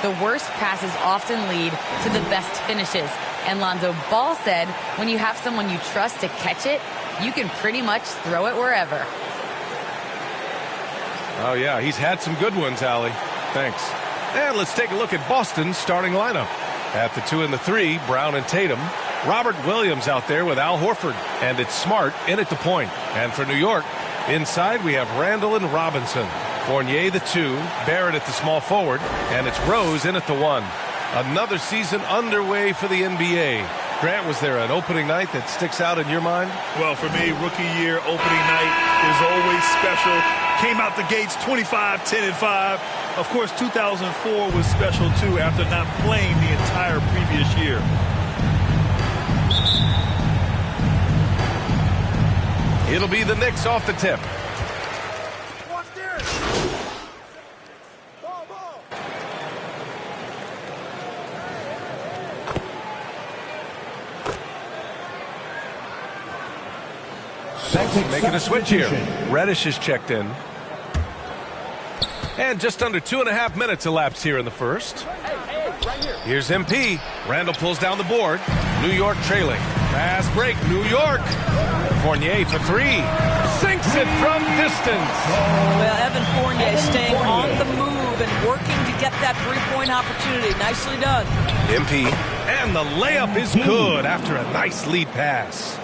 the worst passes often lead to the best finishes. And Lonzo Ball said, when you have someone you trust to catch it, you can pretty much throw it wherever. Oh, yeah, he's had some good ones, Allie. Thanks. And let's take a look at Boston's starting lineup. At the 2 and the 3, Brown and Tatum. Robert Williams out there with Al Horford. And it's Smart in at the point. And for New York, inside we have Randall and Robinson. Fournier the 2, Barrett at the small forward, and it's Rose in at the 1. Another season underway for the NBA. Grant, was there an opening night that sticks out in your mind? Well, for me, rookie year opening night is always special. Came out the gates 25, 10, and 5. Of course, 2004 was special, too, after not playing the entire previous year. It'll be the Knicks off the tip. Making a switch here. Reddish is checked in. And just under 2.5 minutes elapsed here in the first. Here's MP. Randall pulls down the board. New York trailing. Fast break. New York. Fournier for 3. Sinks it from distance. Well, Evan Fournier staying on the move and working to get that three-point opportunity. Nicely done. MP. And the layup is good after a nice lead pass.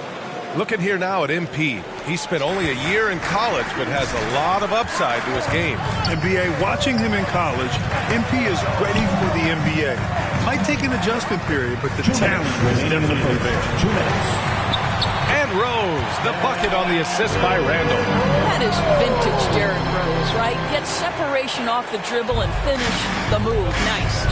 Looking here now at MP. He spent only a year in college, but has a lot of upside to his game. NBA, watching him in college, MP is ready for the NBA. Might take an adjustment period, but the talent is definitely there. 2 minutes. And Rose, the bucket on the assist by Randall. That is vintage Derrick Rose, right? Get separation off the dribble and finish the move. Nice.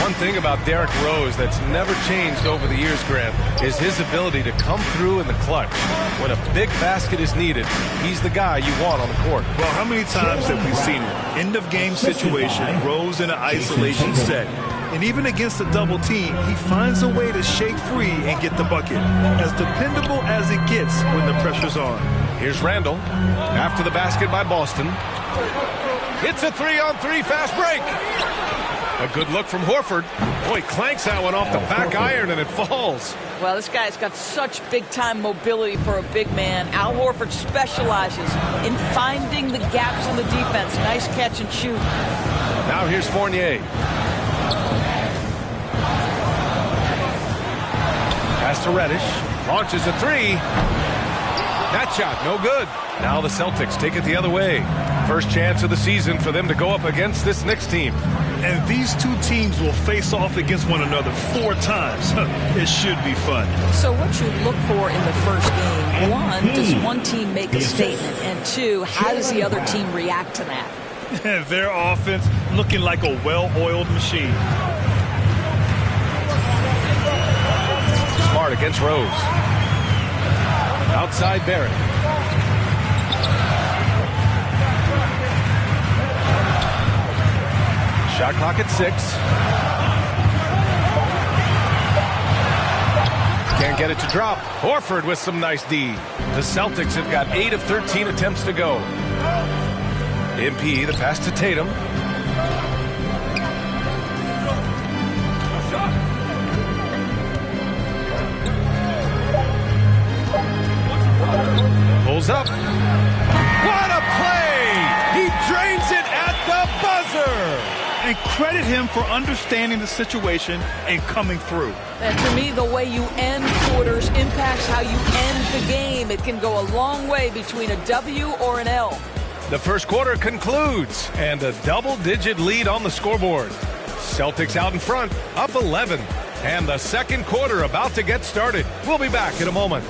One thing about Derrick Rose that's never changed over the years, Grant, is his ability to come through in the clutch. When a big basket is needed, he's the guy you want on the court. Well, how many times have we seen it? End of game situation, Rose in an isolation set. And even against a double team, he finds a way to shake free and get the bucket. As dependable as it gets when the pressure's on. Here's Randall. After the basket by Boston. It's a 3-on-3 fast break. A good look from Horford. Boy, clanks that one off the back iron and it falls. Well, this guy's got such big-time mobility for a big man. Al Horford specializes in finding the gaps in the defense. Nice catch and shoot. Now here's Fournier. Pass to Reddish. Launches a 3. That shot, no good. Now the Celtics take it the other way. First chance of the season for them to go up against this Knicks team. And these two teams will face off against one another 4 times. It should be fun. So what you look for in the first game, 1, does one team make a statement? And 2, how does the other team react to that? Their offense looking like a well-oiled machine. Smart against Rose. Outside Barrett. Shot clock at 6. Can't get it to drop. Horford with some nice D. The Celtics have got 8 of 13 attempts to go. MP, the pass to Tatum. Pulls up. What a play! He drains it at the buzzer! And credit him for understanding the situation and coming through. And to me, the way you end quarters impacts how you end the game. It can go a long way between a W or an L. The first quarter concludes, and a double-digit lead on the scoreboard. Celtics out in front, up 11. And the second quarter about to get started. We'll be back in a moment.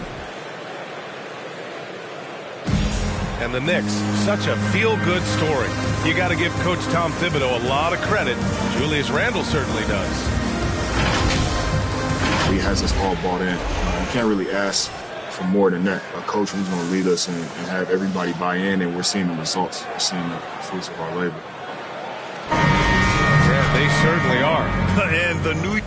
And the Knicks, such a feel-good story. You got to give Coach Tom Thibodeau a lot of credit. Julius Randle certainly does. He has us all bought in. You can't really ask for more than that. A coach who's going to lead us and have everybody buy in, and we're seeing the results. We're seeing the fruits of our labor. Yeah, they certainly are. And the new...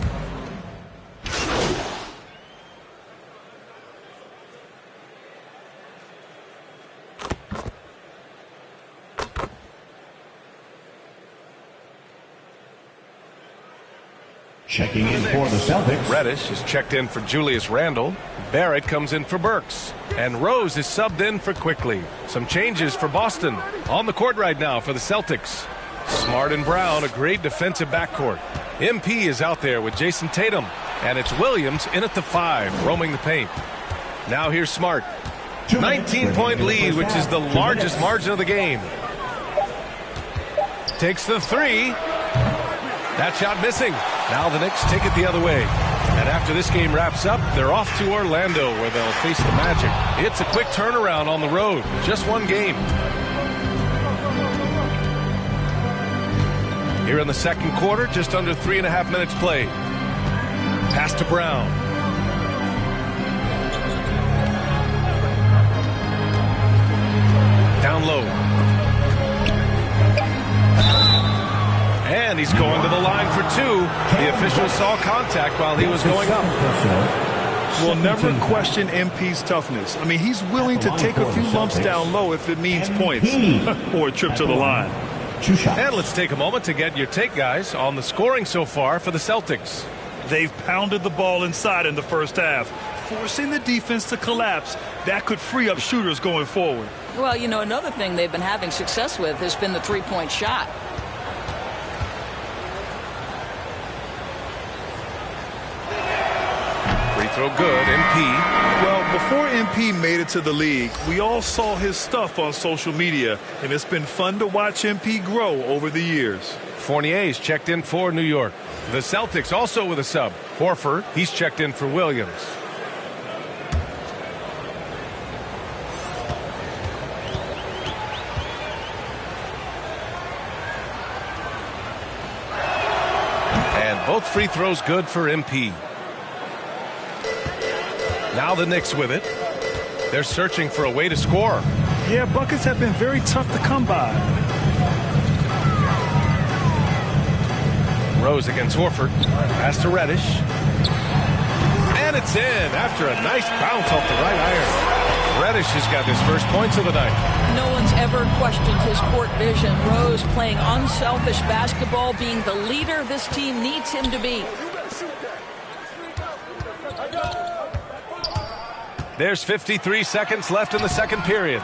Checking in for the Celtics. Reddish is checked in for Julius Randle. Barrett comes in for Burks. And Rose is subbed in for Quickly. Some changes for Boston. On the court right now for the Celtics. Smart and Brown, a great defensive backcourt. MP is out there with Jason Tatum. And it's Williams in at the 5, roaming the paint. Now here's Smart. 19-point lead, which is the largest margin of the game. Takes the 3. That shot missing. Now the Knicks take it the other way. And after this game wraps up, they're off to Orlando where they'll face the Magic. It's a quick turnaround on the road. Just one game. Here in the second quarter, just under 3.5 minutes played. Pass to Brown. Down low. And he's going to the line for 2. The official saw contact while he was going up. We'll never question MP's toughness. I mean, he's willing to take a few lumps down low if it means points or a trip to the line. And let's take a moment to get your take, guys, on the scoring so far for the Celtics. They've pounded the ball inside in the first half, forcing the defense to collapse. That could free up shooters going forward. Well, you know, another thing they've been having success with has been the three-point shot. Free throw good, MP. Well, before MP made it to the league, we all saw his stuff on social media, and it's been fun to watch MP grow over the years. Fournier's checked in for New York. The Celtics also with a sub. Horford, he's checked in for Williams. And both free throws good for MP. Now the Knicks with it. They're searching for a way to score. Yeah, buckets have been very tough to come by. Rose against Horford. Pass to Reddish. And it's in after a nice bounce off the right iron. Reddish has got his first points of the night. No one's ever questioned his court vision. Rose playing unselfish basketball, being the leader this team needs him to be. There's 53 seconds left in the second period.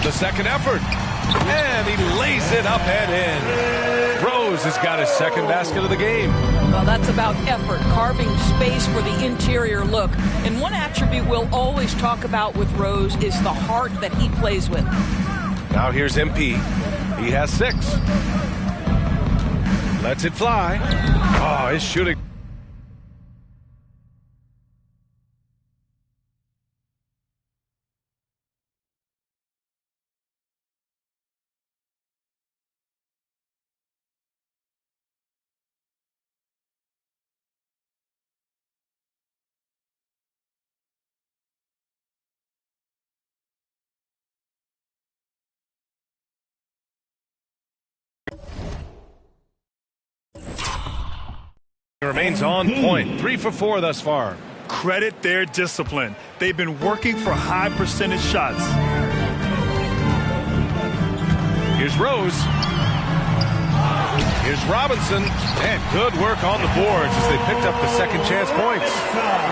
The second effort. And he lays it up and in. Rose has got his second basket of the game. Well, that's about effort, carving space for the interior look. And one attribute we'll always talk about with Rose is the heart that he plays with. Now here's MP. He has 6. Lets it fly. Oh, his shooting. Remains on point. 3 for 4 thus far. Credit their discipline. They've been working for high percentage shots. Here's Rose. Here's Robinson. And good work on the boards as they picked up the second chance points.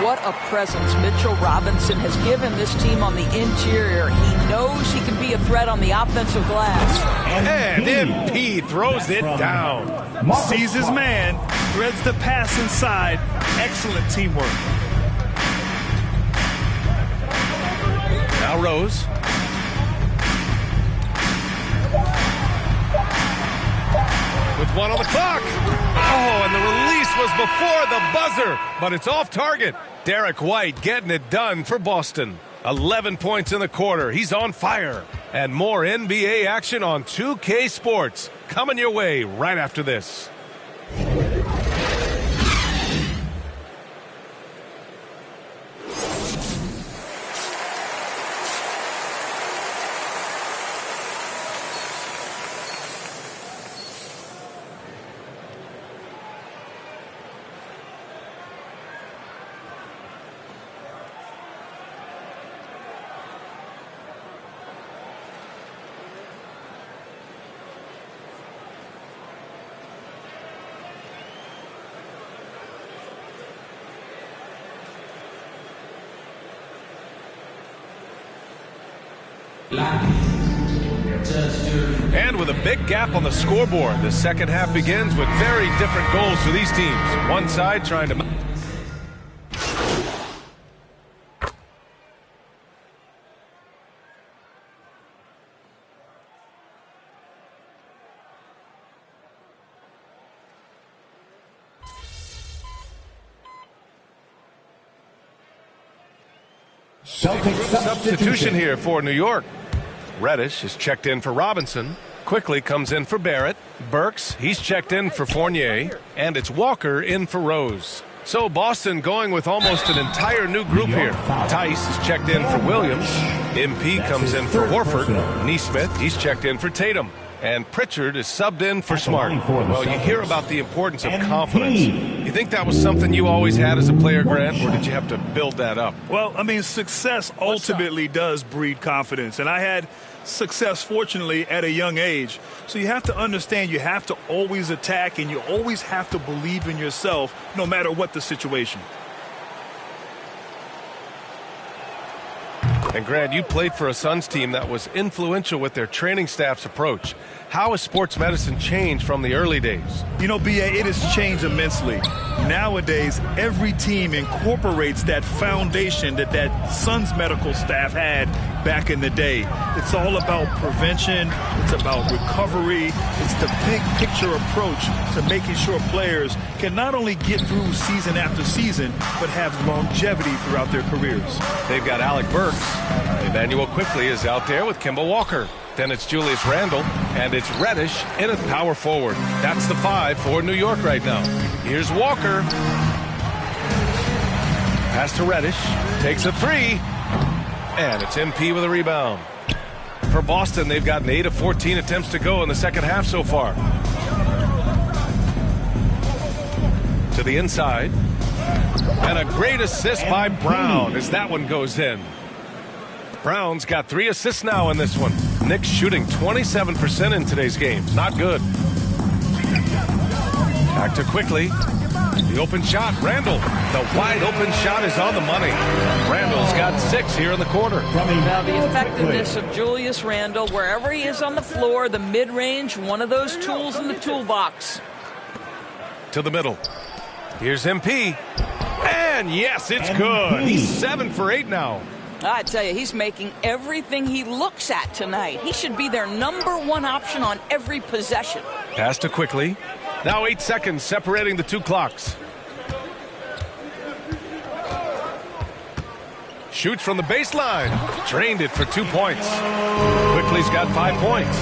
What a presence Mitchell Robinson has given this team on the interior. He knows he can be a threat on the offensive glass. And MP throws it down. Sees his man, threads the pass inside. Excellent teamwork. Now Rose. With 1 on the clock. Oh, and the release was before the buzzer, but it's off target. Derek White getting it done for Boston. 11 points in the quarter. He's on fire. And more NBA action on 2K Sports coming your way right after this. And with a big gap on the scoreboard, the second half begins with very different goals for these teams. One side trying to... Substitution here for New York. Reddish is checked in for Robinson. Quickly comes in for Barrett. Burks, he's checked in for Fournier. And it's Walker in for Rose. So Boston going with almost an entire new group here. Tice is checked in for Williams. MP comes in for Horford. Neesmith, he's checked in for Tatum. And Pritchard is subbed in for Smart. Well, you hear about the importance of confidence. You think that was something you always had as a player, Grant, or did you have to build that up? Well, I mean, success ultimately does breed confidence. And I had success, fortunately, at a young age. So you have to understand you have to always attack and you always have to believe in yourself no matter what the situation. And Grant, you played for a Suns team that was influential with their training staff's approach. How has sports medicine changed from the early days? You know, B.A., it has changed immensely. Nowadays, every team incorporates that foundation that Suns medical staff had back in the day. It's all about prevention. It's about recovery. It's the big picture approach to making sure players can not only get through season after season, but have longevity throughout their careers. They've got Alec Burks. Emmanuel Quickly is out there with Kemba Walker. Then it's Julius Randle, and it's Reddish in at power forward. That's the 5 for New York right now. Here's Walker. Pass to Reddish. Takes a 3. And it's MP with a rebound. For Boston, they've gotten 8 of 14 attempts to go in the second half so far. To the inside. And a great assist by Brown as that one goes in. Brown's got 3 assists now in this one. Knicks shooting 27% in today's game. Not good. Back to Quickly. The open shot, Randle. The wide open shot is on the money. Randle's got 6 here in the quarter. Now the effectiveness of Julius Randle, wherever he is on the floor, the mid-range, one of those tools in the toolbox. To the middle. Here's MP. And yes, it's good. He's 7 for 8 now. I tell you, he's making everything he looks at tonight. He should be their #1 option on every possession. Pass to Quickly. Now 8 seconds separating the 2 clocks. Shoots from the baseline. Drained it for 2 points. Quickly's got 5 points.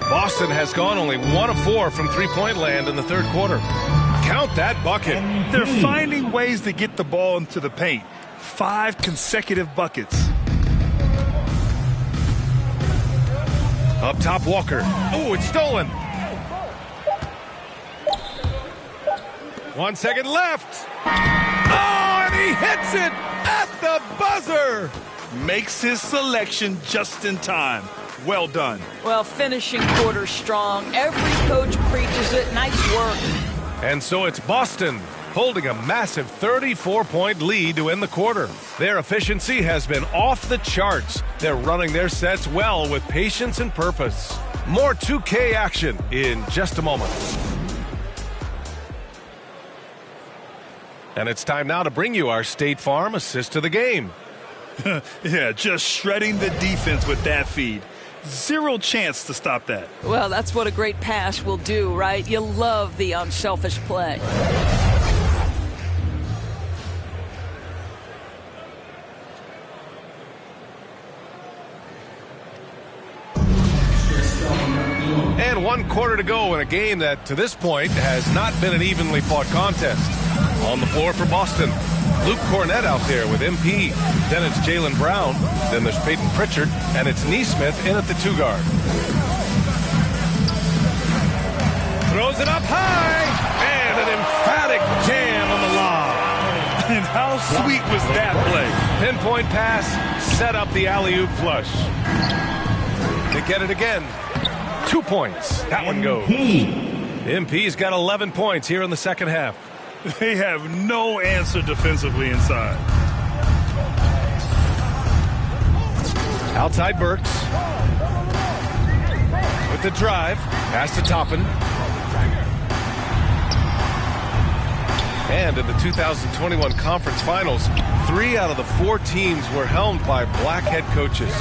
Boston has gone only 1 of 4 from three-point land in the third quarter. Count that bucket. They're finding ways to get the ball into the paint. 5 consecutive buckets. Up top, Walker. Oh, it's stolen. 1 second left. Oh, and he hits it at the buzzer. Makes his selection just in time. Well done. Well, finishing quarter strong. Every coach preaches it. Nice work. And so it's Boston holding a massive 34-point lead to end the quarter. Their efficiency has been off the charts. They're running their sets well with patience and purpose. More 2K action in just a moment. And it's time now to bring you our State Farm assist to the game. Yeah, just shredding the defense with that feed. 0 chance to stop that. Well, that's what a great pass will do, right? You love the unselfish play. And 1 quarter to go in a game that, to this point, has not been an evenly fought contest. On the floor for Boston, Luke Cornett out there with MP. Then it's Jaylen Brown. Then there's Peyton Pritchard. And it's Neesmith in at the 2 guard. Throws it up high. And an emphatic jam on the lob. And how sweet was that play? Pinpoint pass. Set up the alley-oop flush. They get it again. 2 points. That one goes. MP's got 11 points here in the second half. They have no answer defensively inside. Outside Burks. With the drive. Pass to Toppin. And in the 2021 conference finals, 3 out of the 4 teams were helmed by black head coaches.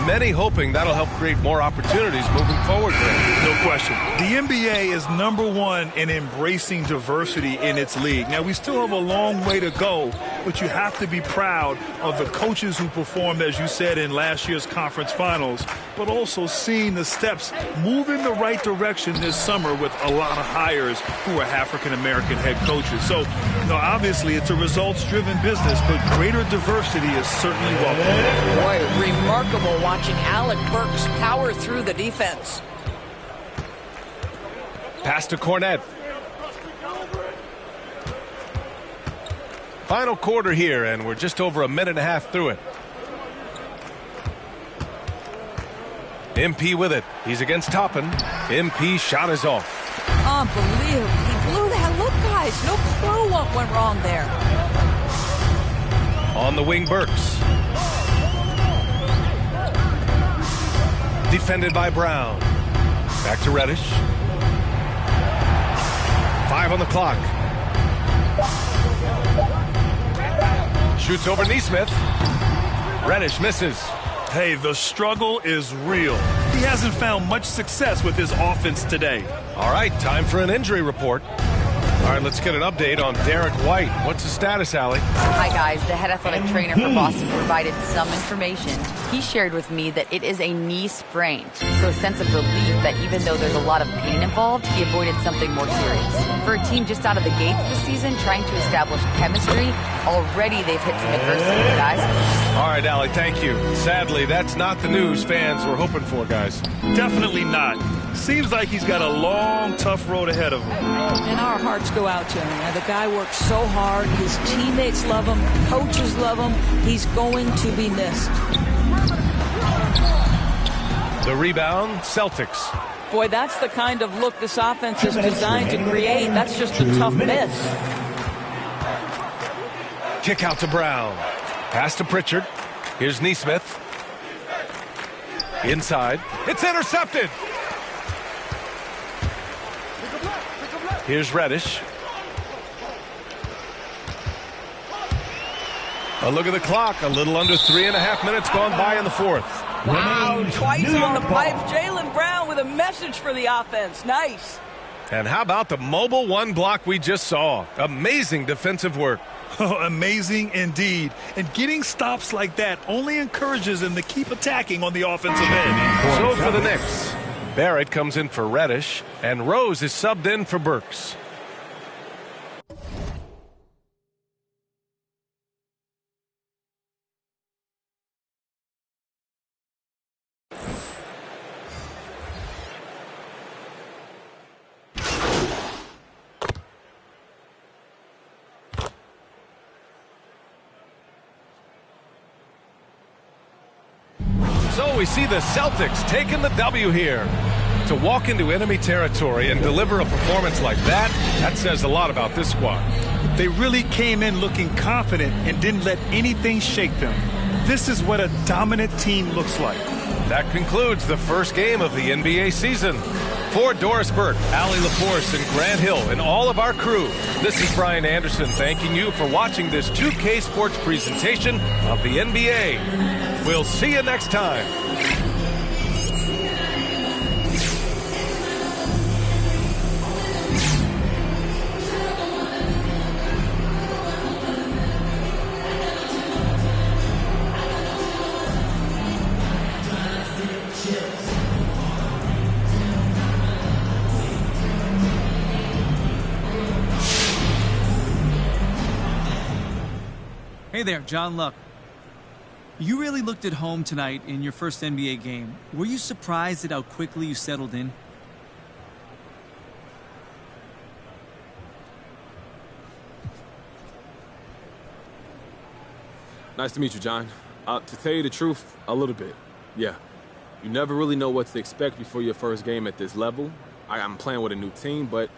Many hoping that'll help create more opportunities moving forward. No question. The NBA is #1 in embracing diversity in its league. Now, we still have a long way to go, but you have to be proud of the coaches who performed, as you said, in last year's conference finals, but also seeing the steps move in the right direction this summer with a lot of hires who are African-American head coaches. So, obviously, it's a results-driven business, but greater diversity is certainly welcome. Boy, remarkable watching Alec Burks power through the defense. Pass to Cornette. Final quarter here, and we're just over a minute and a half through it. MP with it. He's against Toppin. MP shot is off. Unbelievable. He blew that. Look, guys, no clue what went wrong there. On the wing, Burks. Defended by Brown. Back to Reddish. 5 on the clock. Shoots over Neesmith. Reddish misses. Hey, the struggle is real. He hasn't found much success with his offense today. All right, time for an injury report. All right, let's get an update on Derek White. What's the status, Allie? Hi, guys. The head athletic trainer for Boston provided some information. He shared with me that it is a knee sprain, so a sense of relief that even though there's a lot of pain involved, he avoided something more serious. For a team just out of the gates this season, trying to establish chemistry, already they've hit some adversity, guys. All right, Allie, thank you. Sadly, that's not the news fans were hoping for, guys. Definitely not. Seems like he's got a long, tough road ahead of him. And our hearts go out to him. Now, the guy works so hard. His teammates love him. Coaches love him. He's going to be missed. The rebound, Celtics. Boy, that's the kind of look this offense is designed to create. That's just a tough miss. Kick out to Brown. Pass to Pritchard. Here's Neesmith. Inside. It's intercepted. Here's Reddish. A look at the clock. A little under 3.5 minutes gone by in the fourth. Wow, twice on the pipe. Jaylen Brown with a message for the offense. Nice. And how about the mobile 1 block we just saw? Amazing defensive work. Oh, amazing indeed. And getting stops like that only encourages them to keep attacking on the offensive end. So for the Knicks, Barrett comes in for Reddish, and Rose is subbed in for Burks. So we see the Celtics taking the W here. To walk into enemy territory and deliver a performance like that, that says a lot about this squad. They really came in looking confident and didn't let anything shake them. This is what a dominant team looks like. That concludes the first game of the NBA season. For Doris Burke, Allie LaForce, and Grant Hill, and all of our crew, this is Brian Anderson thanking you for watching this 2K Sports presentation of the NBA. We'll see you next time. Hey there, John Luck. You really looked at home tonight in your first NBA game. Were you surprised at how quickly you settled in? Nice to meet you, John. To tell you the truth, a little bit. Yeah. You never really know what to expect before your first game at this level. I'm playing with a new team, but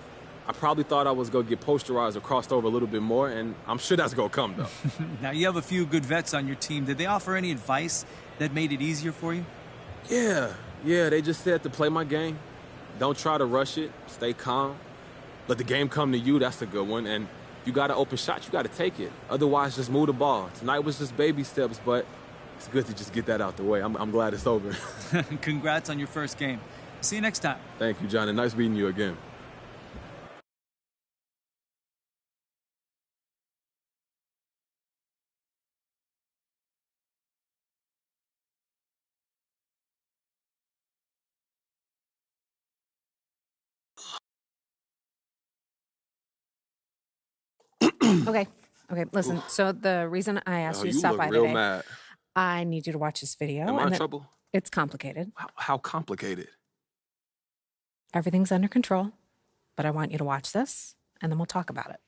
I probably thought I was going to get posterized or crossed over a little bit more, and I'm sure that's going to come, though. Now, you have a few good vets on your team. Did they offer any advice that made it easier for you? Yeah, they just said to play my game. Don't try to rush it. Stay calm. Let the game come to you. That's a good one. And if you got an open shot, you got to take it. Otherwise, just move the ball. Tonight was just baby steps, but it's good to just get that out the way. I'm glad it's over. Congrats on your first game. See you next time. Thank you, John, and nice meeting you again. Okay, listen. Oof. So the reason I asked you to stop by real today, mad. I need you to watch this video. Am I in trouble? It's complicated. How complicated? Everything's under control, but I want you to watch this, and then we'll talk about it.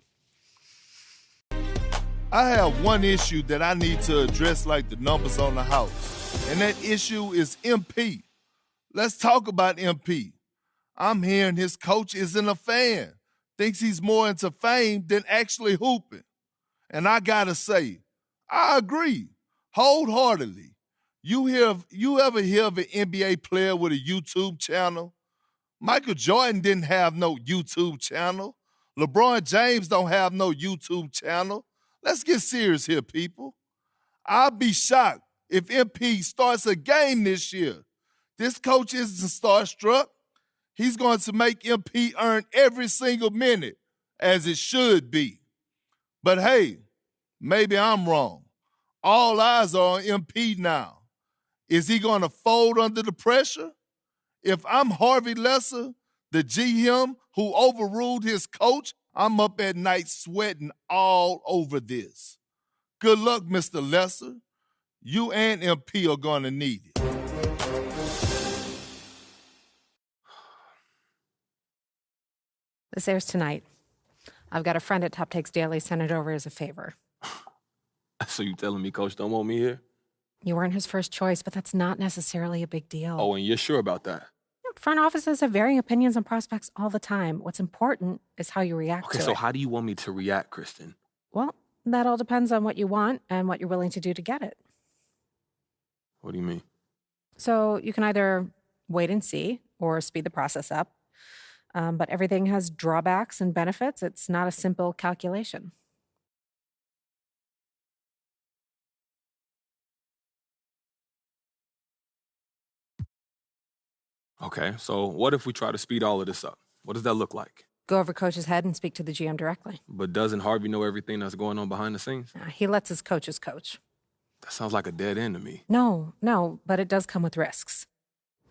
I have one issue that I need to address like the numbers on the house, and that issue is MP. Let's talk about MP. I'm hearing his coach isn't a fan, thinks he's more into fame than actually hooping. And I gotta say, I agree wholeheartedly. You ever hear of an NBA player with a YouTube channel? Michael Jordan didn't have no YouTube channel. LeBron James don't have no YouTube channel. Let's get serious here, people. I'll be shocked if MP starts a game this year. This coach isn't starstruck. He's going to make MP earn every single minute, as it should be. But hey, maybe I'm wrong. All eyes are on MP now. Is he going to fold under the pressure? If I'm Harvey Lesser, the GM who overruled his coach, I'm up at night sweating all over this. Good luck, Mr. Lesser. You and MP are going to need it. This airs tonight. I've got a friend at Top Takes Daily send it over as a favor. So you telling me Coach don't want me here? You weren't his first choice, but that's not necessarily a big deal. Oh, and you're sure about that? Front offices have varying opinions on prospects all the time. What's important is how you react to it. Okay, so how do you want me to react, Kristen? Well, that all depends on what you want and what you're willing to do to get it. What do you mean? So you can either wait and see or speed the process up. But everything has drawbacks and benefits. It's not a simple calculation. Okay, so what if we try to speed all of this up? What does that look like? Go over coach's head and speak to the GM directly. But doesn't Harvey know everything that's going on behind the scenes? He lets his coaches coach. That sounds like a dead end to me. No, but it does come with risks.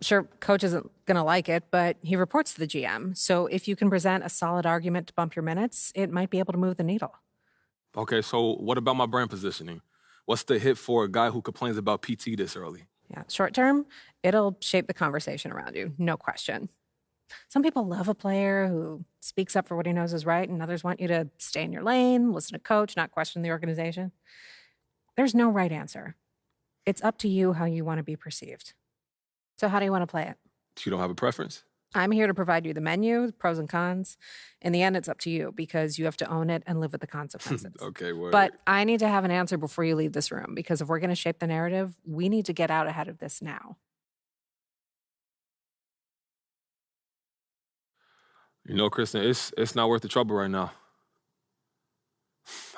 Sure, coach isn't going to like it, but he reports to the GM. So if you can present a solid argument to bump your minutes, it might be able to move the needle. Okay, so what about my brand positioning? What's the hit for a guy who complains about PT this early? Yeah, short term, it'll shape the conversation around you, no question. Some people love a player who speaks up for what he knows is right, and others want you to stay in your lane, listen to coach, not question the organization. There's no right answer. It's up to you how you want to be perceived. So how do you want to play it? You don't have a preference? I'm here to provide you the menu, the pros and cons. In the end, it's up to you because you have to own it and live with the consequences. Okay, word. But I need to have an answer before you leave this room because if we're going to shape the narrative, we need to get out ahead of this now. You know, Kristen, it's not worth the trouble right now.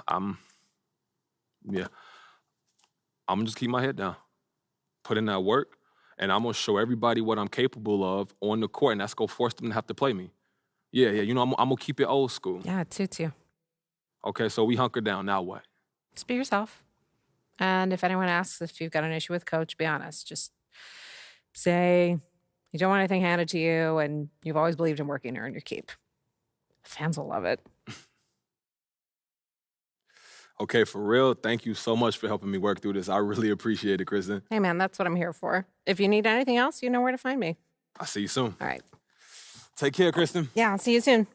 I'm gonna just keep my head down, put in that work, and I'm gonna show everybody what I'm capable of on the court, and that's gonna force them to have to play me. Yeah, you know, I'm gonna keep it old school. Yeah, it suits you. Okay, so we hunker down. Now what? Just be yourself. And if anyone asks if you've got an issue with coach, be honest. Just say you don't want anything handed to you and you've always believed in working to earn your keep. Fans will love it. Okay, for real, thank you so much for helping me work through this. I really appreciate it, Kristen. Hey, man, that's what I'm here for. If you need anything else, you know where to find me. I'll see you soon. All right. Take care, Kristen. Yeah, I'll see you soon.